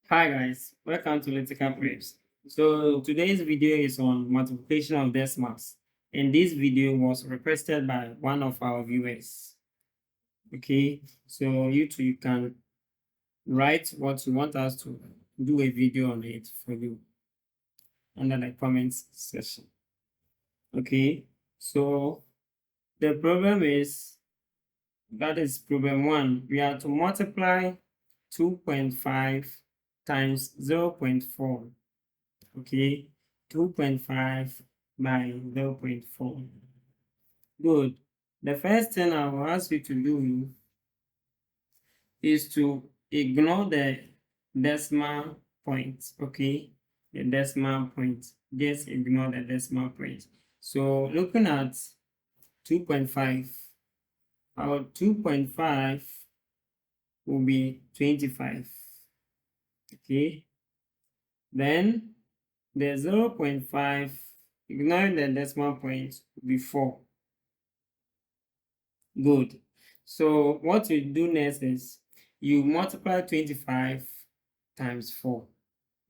Hi guys, welcome to Little Briefs. So today's video is on multiplication of decimals, and this video was requested by one of our viewers. Okay, so you can write what you want us to do a video on it for you under the comments section. Okay, so the problem is that is problem 1. We are to multiply 2.5 times 0.4. Okay, 2.5 by 0.4. Good. The first thing I will ask you to do is to ignore the decimal point. Okay, the decimal point. Just ignore the decimal point. So looking at 2.5, our 2.5 will be 25. Okay, then the 0.5, ignoring the decimal point, will be 4. Good. So what you do next is you multiply 25 times 4.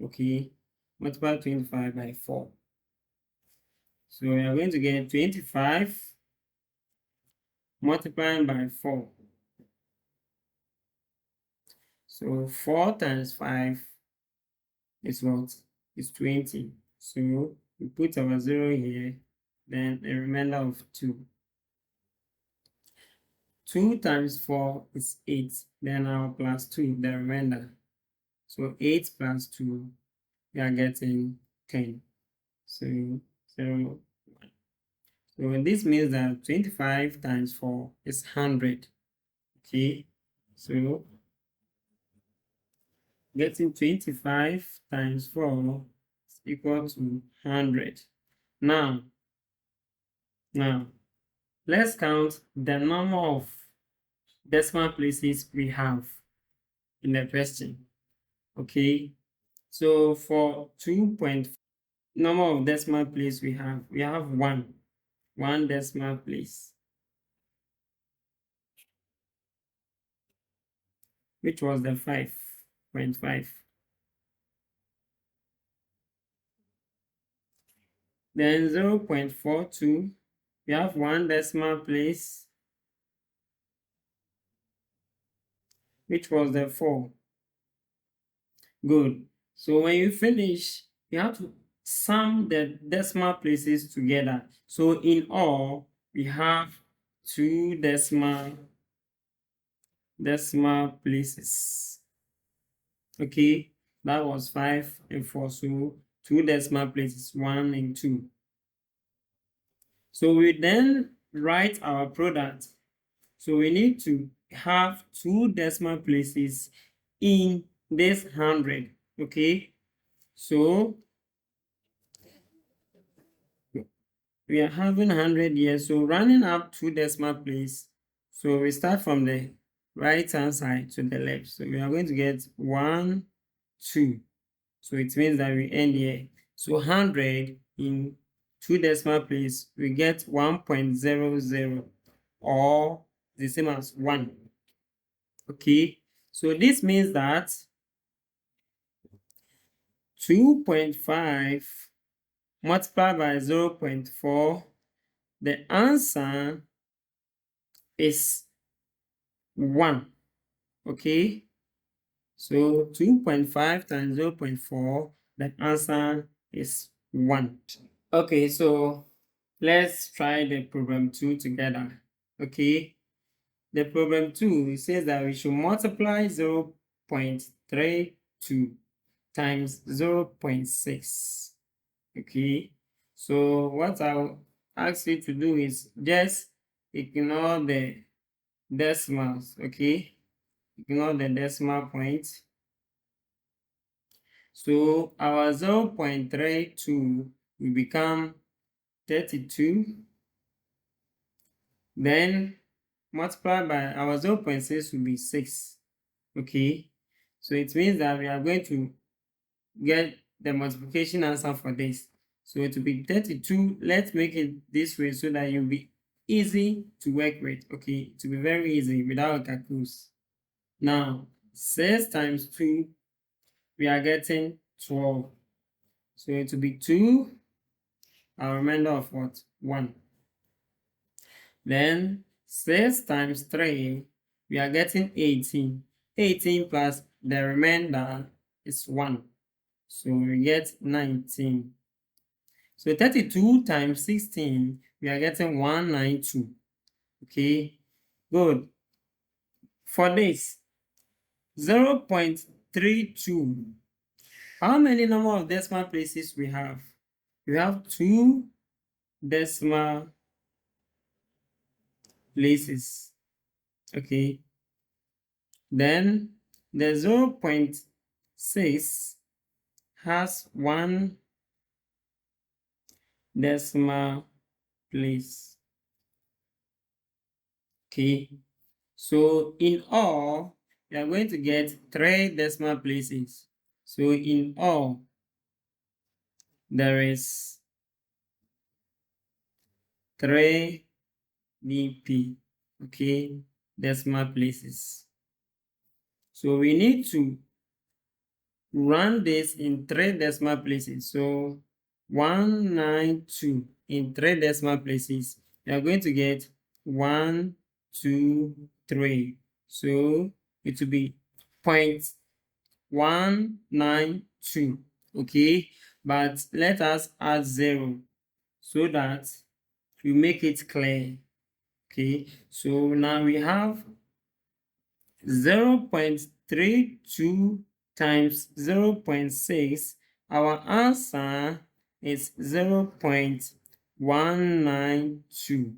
Okay, multiply 25 by 4. So we are going to get 25 multiplying by 4. So 4 times 5 is what? It's 20. So we put our 0 here, then a remainder of 2. 2 times 4 is 8, then our plus 2, the remainder. So 8 plus 2, we are getting 10. So 0, 1. So this means that 25 times 4 is 100. Okay, so getting 25 times 4 is equal to 100. Now, let's count the number of decimal places we have in the question. Okay, so for 2.5, number of decimal place we have one decimal place, which was the 5.5. Then 0.42, we have one decimal place, which was the 4. Good. So when you finish, you have to sum the decimal places together. So in all, we have 2 decimal places. Okay, that was 5 and 4. So 2 decimal places, 1 and 2. So we then write our product. So we need to have 2 decimal places in this 100. Okay, so we are having 100 here. So running up 2 decimal places. So we start from the right hand side to the left. So we are going to get 1, 2. So it means that we end here. So 100 in 2 decimal places, we get 1.00, or the same as 1. Okay, so this means that 2.5 multiplied by 0.4, the answer is 1. Okay, so 2.5 times 0.4, the answer is 1. Okay, so let's try the problem 2 together. Okay, the problem 2, it says that we should multiply 0.32 times 0.6. Okay, so what I'll ask you to do is just ignore the decimals. Okay, ignore the decimal point. So our 0.32 will become 32. Then multiply by our 0.6 will be 6. Okay, so it means that we are going to get the multiplication answer for this. So it will be 32. Let's make it this way so that you'll be easy to work with. Okay, it will be very easy without calculus. Now 6 times 2 we are getting 12. So it will be 2, a remainder of what? 1. Then 6 times 3, we are getting 18. 18 plus the remainder is 1. So we get 19. So 32 times 16, we are getting 192. Okay, good. For this, 0.32. How many number of decimal places we have? We have 2 decimal places. Okay. Then the 0.6 has 1 decimal place. Okay. So in all, we are going to get 3 decimal places. So in all, there is 3 DP, okay, decimal places. So we need to run this in 3 decimal places. So 192 in 3 decimal places, we are going to get 1, 2, 3. So it will be 0.192. Okay, but let us add 0 so that we make it clear. Okay, so now we have 0.32 times 0.6. Our answer is 0.192.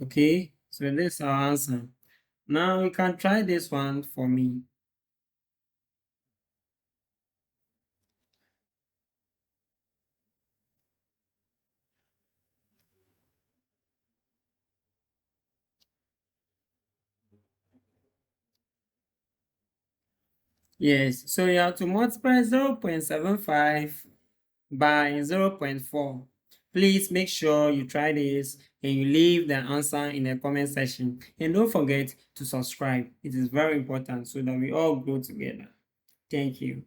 Okay, so this is our answer. Now you can try this one for me. Yes, so you have to multiply 0.75 by 0.4. Please make sure you try this and you leave the answer in the comment section. And don't forget to subscribe. It is very important so that we all grow together. Thank you.